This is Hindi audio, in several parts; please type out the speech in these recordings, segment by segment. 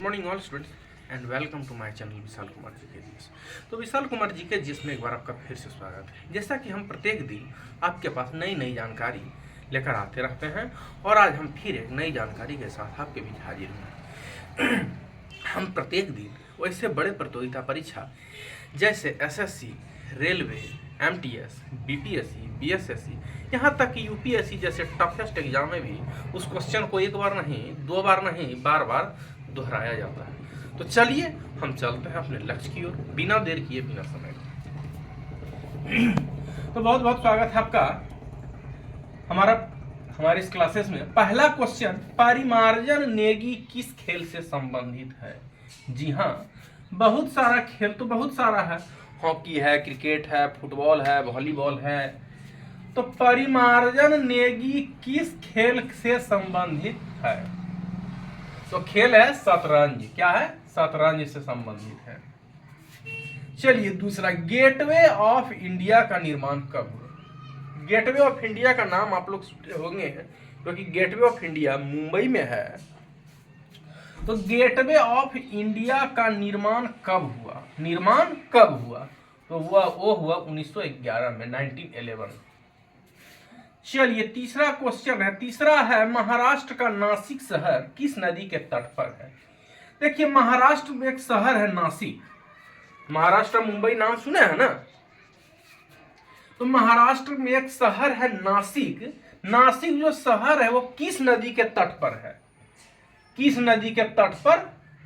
Morning all students and welcome to my channel Vishal Kumar ji के जीएस। तो विशाल कुमार जी के जीएस में एक बार आपका फिर से स्वागत है। जैसा कि हम प्रत्येक दिन आपके पास नई नई जानकारी लेकर आते रहते हैं और आज हम फिर एक नई जानकारी के साथ आपके बीच हाजिर हुए। हम प्रत्येक दिन वैसे बड़े प्रतियोगिता परीक्षा जैसे SSC, railway, MTS, BPSC, BSSC, यहाँ तक कि यूपीएससी जैसे टफेस्ट एग्जाम में भी उस क्वेश्चन को एक बार नहीं, दो बार नहीं, बार बार दोहराया जाता है। तो चलिए हम चलते हैं अपने लक्ष्य की ओर बिना देर किए, बिना समय। तो बहुत बहुत स्वागत है आपका हमारे इस क्लासेस में। पहला क्वेश्चन, परिमार्जन नेगी किस खेल से संबंधित है? जी हाँ, बहुत सारा खेल तो बहुत सारा है। हॉकी है, क्रिकेट है, फुटबॉल है, वॉलीबॉल है। तो परिमार्जन नेगी किस खेल से संबंधित है? तो खेल है शतरंज। क्या है? शतरंज से संबंधित है। चलिए दूसरा, गेटवे ऑफ इंडिया का निर्माण कब हुआ? गेटवे ऑफ इंडिया का नाम आप लोग सुने होंगे क्योंकि गेटवे ऑफ इंडिया मुंबई में है। तो गेटवे ऑफ इंडिया का निर्माण कब हुआ? निर्माण कब हुआ? तो वो हुआ 1911 में, 1911। चलिए तीसरा क्वेश्चन है, तीसरा है, महाराष्ट्र का नासिक शहर किस नदी के तट पर है? देखिए महाराष्ट्र में एक शहर है नासिक। महाराष्ट्र मुंबई नाम सुने हैं ना? तो महाराष्ट्र में एक शहर है नासिक। नासिक जो शहर है वो किस नदी के तट पर है? किस नदी के तट पर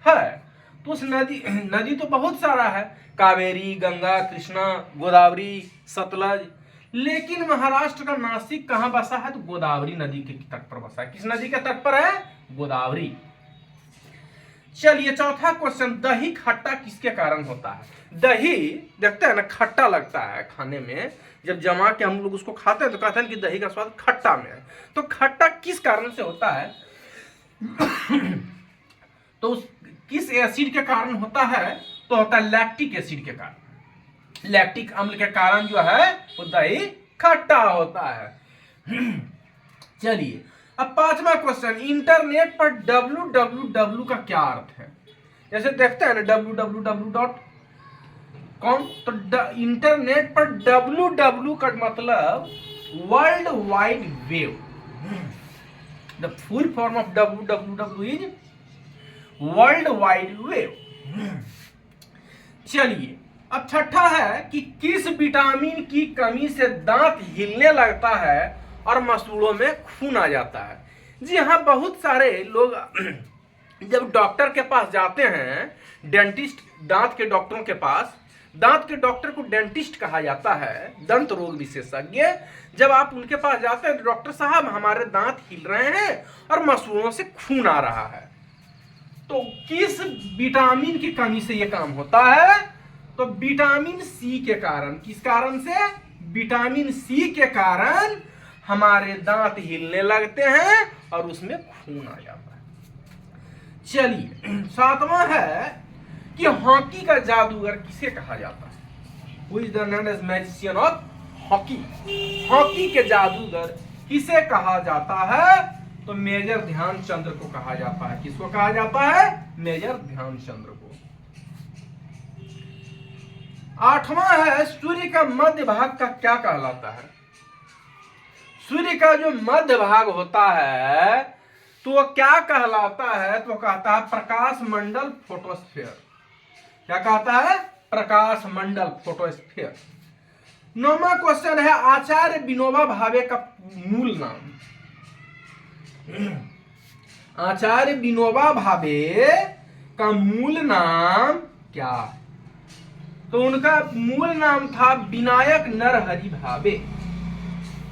है? तो उस नदी तो बहुत सारा है, कावेरी, गंगा, कृष्णा, गोदावरी, सतलज। लेकिन महाराष्ट्र का नासिक कहां बसा है? तो गोदावरी नदी के तट पर बसा है। किस नदी के तट पर है? गोदावरी। चलिए चौथा क्वेश्चन, दही खट्टा किसके कारण होता है? दही देखते हैं ना, खट्टा लगता है खाने में। जब जमा के हम लोग उसको खाते हैं तो कहते हैं कि दही का स्वाद खट्टा में है। तो खट्टा किस कारण से होता है? तो किस एसिड के कारण होता है? तो होता है लैक्टिक एसिड के कारण। लैक्टिक अम्ल के कारण जो है वो दही खट्टा होता है। चलिए अब पांचवा क्वेश्चन, इंटरनेट पर www का क्या अर्थ है? जैसे देखते हैं ना www.com, तो इंटरनेट पर www का मतलब world wide web. The full form of www is world wide web. चलिए अब छठा है कि किस विटामिन की कमी से दांत हिलने लगता है और मसूड़ों में खून आ जाता है? जी हाँ, बहुत सारे लोग जब डॉक्टर के पास जाते हैं, डेंटिस्ट, दांत के डॉक्टरों के पास, दांत के डॉक्टर को डेंटिस्ट कहा जाता है, दंत रोग विशेषज्ञ। जब आप उनके पास जाते हैं, डॉक्टर साहब हमारे दांत हिल रहे हैं और मसूड़ों से खून आ रहा है, तो किस विटामिन की कमी से यह काम होता है? तो विटामिन सी के कारण। किस कारण से? विटामिन सी के कारण हमारे दांत हिलने लगते हैं और उसमें खून आ जाता है। चलिए सातवां है कि हॉकी का जादूगर किसे कहा जाता है? Who is the known as magician of hockey? Hockey के जादूगर किसे कहा जाता है? तो मेजर ध्यानचंद्र को कहा जाता है। किसको कहा जाता है? मेजर ध्यानचंद्र को। आठवां है, सूर्य का मध्य भाग का क्या कहलाता है? सूर्य का जो मध्य भाग होता है तो वो क्या कहलाता है? तो कहता है प्रकाश मंडल, फोटोस्फीयर। क्या कहता है? प्रकाश मंडल, फोटोस्फीयर। नौवां क्वेश्चन है, आचार्य विनोबा भावे का मूल नाम। आचार्य विनोबा भावे का मूल नाम क्या है? तो उनका मूल नाम था विनायक नरहरि भावे।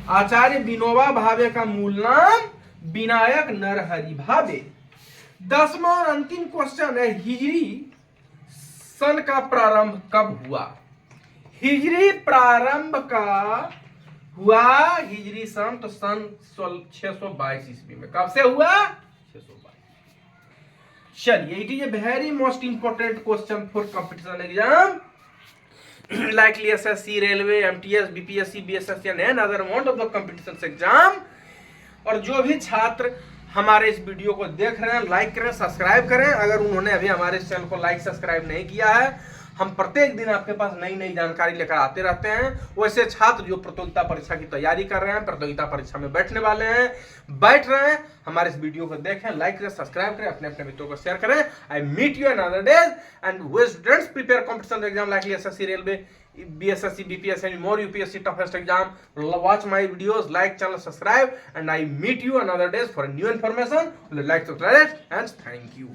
आचार्य विनोबा भावे का मूल नाम विनायक नरहरि भावे। 10वां और अंतिम क्वेश्चन है, हिजरी सन का प्रारंभ कब हुआ? हिजरी प्रारंभ का हुआ हिजरी सन, तो सन 622 ईस्वी में। कब से हुआ? 622। चलिए, it is a very most important question for competition exam likely SSC, railway, MTS, BPSC, BSSC and other amount of the competition exam। और जो भी छात्र हमारे इस वीडियो को देख रहे हैं, लाइक करें, सब्सक्राइब करें। अगर उन्होंने अभी हमारे इस चैनल को लाइक सब्सक्राइब नहीं किया है, हम प्रत्येक दिन आपके पास नई नई जानकारी लेकर आते रहते हैं। वैसे छात्र जो प्रतियोगिता परीक्षा की तैयारी कर रहे हैं, प्रतियोगिता परीक्षा में बैठने वाले हैं, बैठ रहे हैं, हमारे इस वीडियो को देखें, लाइक करें, सब्सक्राइब करें, अपने अपने मित्रों को शेयर करें। I meet you another days and way students prepare competition exam likely SSC railway, BSSC, BPSC and more UPSC toughest exam. Watch my videos, like channel, subscribe, and I meet you another days for a new information. Like, subscribe, and thank you.